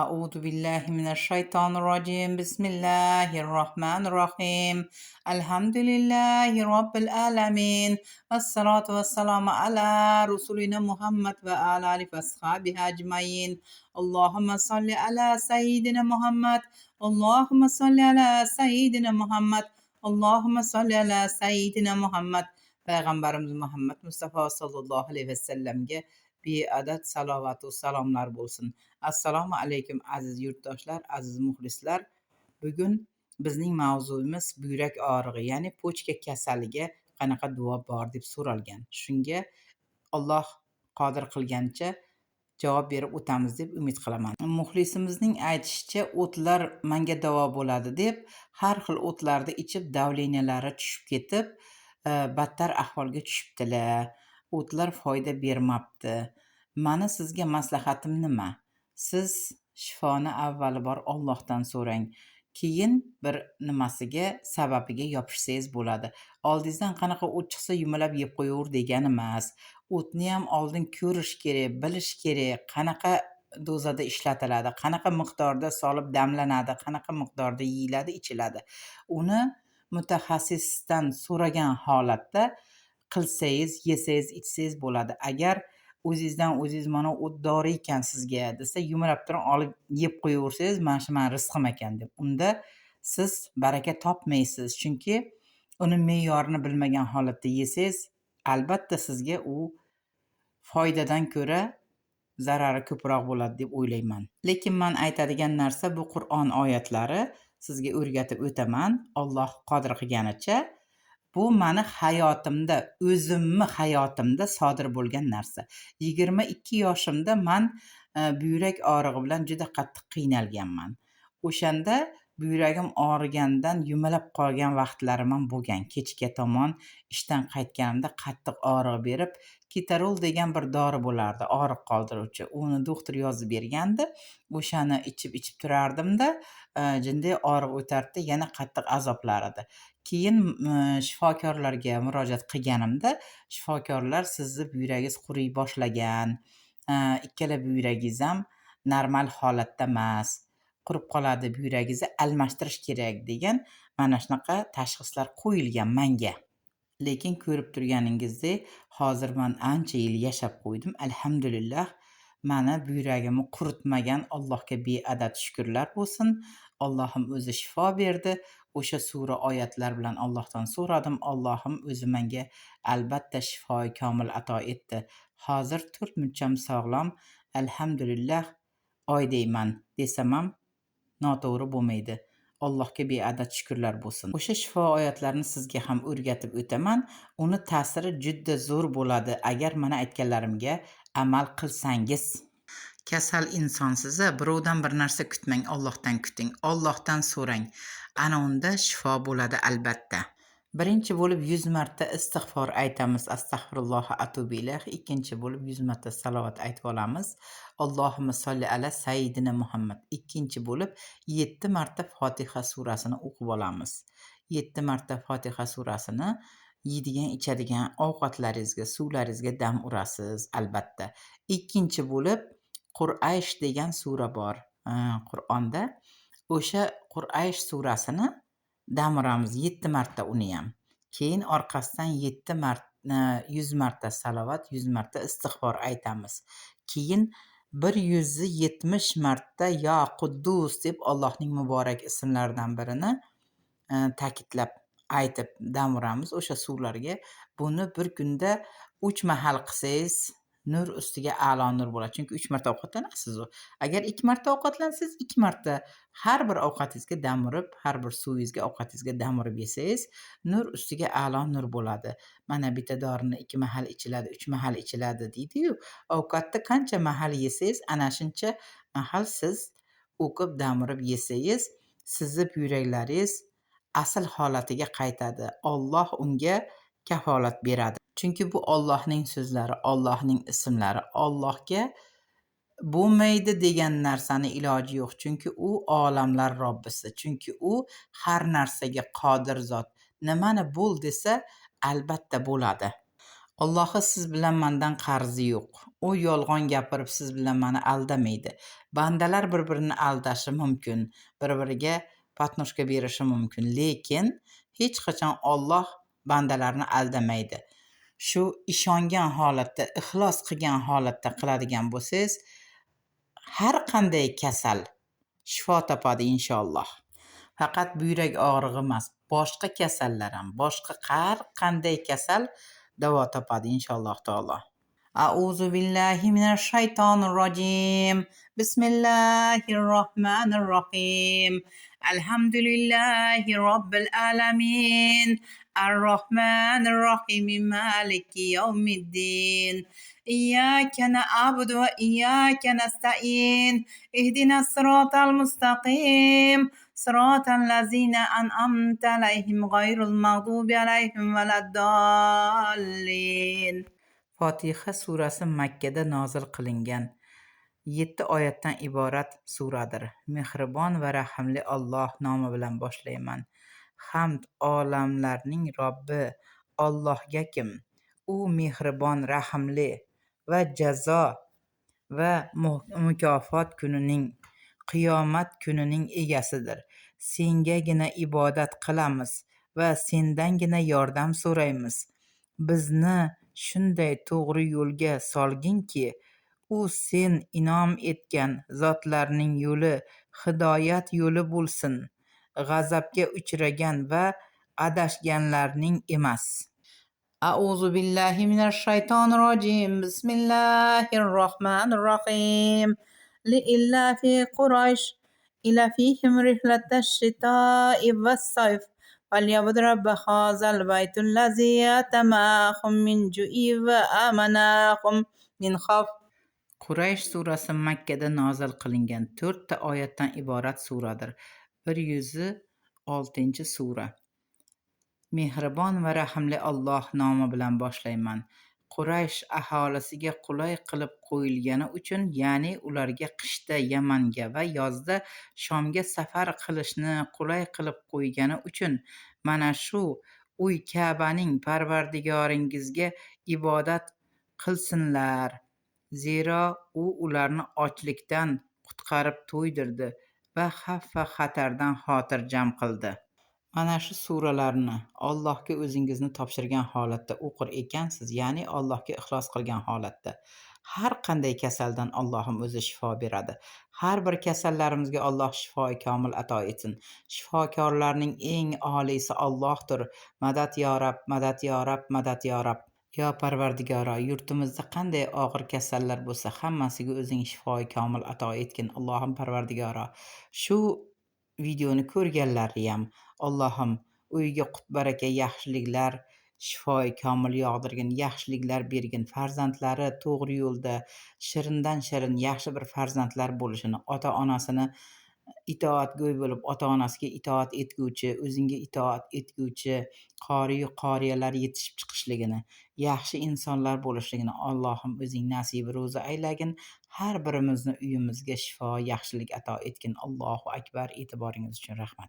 أعوذ بالله من الشيطان الرجيم بسم الله الرحمن الرحيم الحمد لله رب العالمين والصلاة والسلام على رسولنا محمد وعلى آله وأصحابه أجمعين اللهم صل على سيدنا محمد اللهم صل على سيدنا محمد اللهم صل على سيدنا محمد Payg'ambarimiz Muhammad Mustafa sallallohu alayhi vasallamga beadad salovatu salomlar bo'lsin. Assalomu alaykum aziz yurtdoshlar, aziz muxlislar. Bugun bizning mavzuimiz buyrak og'rig'i, ya'ni pochka kasaliga qanaqa duo bor deb so'ralgan. Shunga Alloh qodir qilgancha javob berib o'tamiz deb umid qilaman. Muxlisimizning aytishicha, o'tlar menga davo bo'ladi deb har xil o'tlarni ichib davleniyalari tushib ketib, battar ahvolga tushibdilar. O'tlar foyda bermabdi. Mani sizga maslahatim nima? Siz shifoni avvalibor Allohdan so'rang. Keyin bir nimasiga, sababiga yopishsangiz bo'ladi. Oldingizdan qanaqa o't chiqsa yumilab yeb qo'yaver degani emas. O'tni ham oldin ko'rish kerak, bilish kerak, qanaqa dozada ishlatiladi, qanaqa miqdorda solib damlanadi, qanaqa miqdorda yeyiladi, ichiladi. Uni mutaxassisdan so'ragan holatda qilsangiz, yesangiz, ichsangiz bo'ladi. Agar o'zingizdan o'zingiz mana o't dori ekan sizga desa, yumilab turib olib yeb qo'yaversangiz, mana shu meni rizqim ekan deb. Unda siz baraka topmaysiz. Chunki uni me'yorini bilmagan holatda yesangiz, albatta sizga u foydadan ko'ra zarari ko'proq bo'ladi deb o'ylayman. Lekin men aytadigan narsa bu Qur'on oyatlari sizga o'rgatib o'taman. Alloh qodir qilganicha. Bu meni hayotimda, o'zimni hayotimda sodir bo'lgan narsa. 22 yoshimda men buyrak og'rig'i bilan juda qattiq qiynalganman. O'shanda buyragim og'rigandan yumilab qolgan vaqtlarim ham bo'lgan. Kechga tomon ishdan qaytganimda qattiq og'riq berib, Ketarol degan bir dori bo'lardi, og'riq qoldiruvchi. Uni doktor yozib bergandi. O'shani ichib turardimda, jinday og'riq o'tardi, yana qattiq azoblar edi. Keyin shifokorlarga murojaat qilganimda, shifokorlar sizni buyragingiz quriy boshlagan, ikkala buyragingiz ham normal holatda emas, qurib qoladi, buyragingizni almashtirish kerak degan mana shunaqa tashxislar qo'yilgan menga. Lekin ko'rib turganingizdek, hozir men ancha yil yashab qo'ydim. Alhamdulillah, meni buyragimni quritmagan Allohga beadad shukrlar bo'lsin. Allohim o'zi shifo berdi. O'sha sura oyatlar bilan Allohdan so'radim. Allohim o'zi menga albatta shifoi komil ato etdi. Hozir 4 muncham sog'lom. Alhamdulillah, oy deyman desam ham noto'g'ri bo'lmaydi. Allohga beadad shukrlar bo'lsin. O'sha shifo oyatlarini sizga ham o'rgatib o'taman. Uni ta'siri juda zo'r bo'ladi agar mana aytganlarimga amal qilsangiz. Kasal insonsiz, birovdan bir narsa kutmang, Allohdan kuting. Allohdan so'rang. Ana unda shifo bo'ladi albatta. Birinchi bo'lib 100 marta istig'for aytamiz. Astagfirulloh atubu ilayh. Ikkinchi bo'lib 100 marta salovat aytib olamiz. Allohumma solli ala sayyidina Muhammad. Ikkinchi bo'lib 7 marta Fotiha surasini o'qib olamiz. 7 marta Fotiha surasini yeydigan, ichadigan ovqatlaringizga, suvlaringizga dam urasiz albatta. Ikkinchi bo'lib Qur'aysh degan sura bor Qur'onda. O'sha Qur'aysh surasini dam uramiz 7 marta uni ham. Keyin orqasidan 100 marta salovat, 100 marta istig'for aytamiz. Keyin 170 marta Ya Quddus deb Allohning muborak ismlaridan birini ta'kidlab aytib dam uramiz o'sha suvlarga. Buni bir kunda 3 mahal qilsangiz nur ustiga a'lo nur bo'ladi. Chunki 3 marta ovqatlanasiz u. Agar 2 marta ovqatlansangiz, 2 marta har bir ovqatingizga dam urib, har bir suvingizga, ovqatingizga dam urib yesangiz, nur ustiga a'lo nur bo'ladi. Mana bitta dorini 2 mahal ichiladi, 3 mahal ichiladi deydi-yu. Ovqatni qancha mahal yesangiz, ana shuncha mahal siz o'qib dam urib yesangiz, sizni buyraklaringiz asl holatiga qaytadi. Alloh unga kafolat beradi. Chunki bu Allohning so'zlari, Allohning ismlari. Allohga bo'lmaydi degan narsani iloji yo'q. Chunki u olamlar Robbisi. Chunki u har narsaga qodir zot. Nimani bo'l desa, albatta bo'ladi. Allohga siz bilan mendan qarzi yo'q. u yolg'on gapirib siz bilan mani aldamaydi. Bandalar bir-birini aldashi mumkin, bir-biriga patnoshka berishi mumkin, lekin hech qachon Alloh bandalarni aldamaydi. Shu ishongan holatda, ixlos qilgan holatda qiladigan bo'lsangiz, har qanday kasal shifo topadi inshaalloh. Faqat buyrak og'rig'i emas, boshqa kasallar ham, boshqa har qanday kasal davo topadi inshaalloh taolo. A'udhu billahi minash shaytonir rojim. Bismillahir rohmanir rohim. Alhamdulillahi robbil alamin. Ar-Rahmanir Rahim. Maliki yawmiddin. İyyâke na'budu ve iyyâke nesta'in. İhdinas sıratal mustaqim. Sıratal lezîne en'amte aleyhim gayril mağdubi aleyhim veleddallin. Fotiha surasi Makkada nozil qilingan 7 oyatdan iborat suradir. Mehribon va rahimli Alloh nomi bilan boshlayman. Hamd olamlarning Robbi Allohgakim. U mehribon, rahimli va jazo va mukofot kunining, qiyomat kunining egasidir. Sengagina ibodat qilamiz va sendangina yordam so'raymiz. Bizni shunday to'g'ri yo'lga solginki, u sen inom etgan zotlarning yo'li, hidoyat yo'li bo'lsin. G'azabga uchragan va adashganlarning emas. A'udhu billahi minash shaytonir rojim. Bismillahir rohmanir rohim. Li'illafi Quraysh ila fihim rihlatash shita'i was-sayf. فليعبد رب هذا البيت الذي أطعمهم من جوع وآمنهم من خوف. Quraysh surasi Makkada nozil qilingan 4 ta oyatdan iborat suradir. 106-sura. Mehribon va rahimli Alloh nomi bilan boshlayman. Quraysh aholisiga qulay qilib qo'yilgani uchun, ya'ni ularga qishda Yamanga va yozda Shomga safar qilishni qulay qilib qo'ygani uchun mana shu uy Ka'baning Parvardigoringizga ibodat qilsinlar. Zero u ularni ochlikdan qutqarib to'ydirdi va xavf va xatardan xotirjam qildi. Mana shu suralarni Allohga o'zingizni topshirgan holatda o'qir ekansiz, ya'ni Allohga ixlos qilgan holatda, har qanday kasaldan Allohim o'zi shifo beradi. Har bir kasallarimizga Alloh shifoi komil ato etsin. Shifokorlarning eng oliysi Allohdir. Madad yo Rab, madad yo Rab, madad yo Rab. Yo Parvardigoro, yurtimizda qanday og'ir kasallar bo'lsa, hammasiga o'zing shifoi komil ato etgin. Allohim Parvardigoro, shu videoni ko'rganlarni ham Allohim uyiga qut baraka, yaxshiliklar, shifoi komil yog'dirgin, yaxshiliklar bergin, farzandlari to'g'ri yo'lda shirindan shirin yaxshi bir farzandlar bo'lishini, ota-onasini itoatgo'y bo'lib, ota-onasiga itoat etguvchi, o'zingga itoat etguvchi qoriyu qoriyalar yetishib chiqishligini, yaxshi insonlar bo'lishligini Allohim o'zing nasibi ro'za aylagin. Har birimizni uyimizga shifo, yaxshilik ato etgin. Allohu akbar. E'tiboringiz uchun rahmat.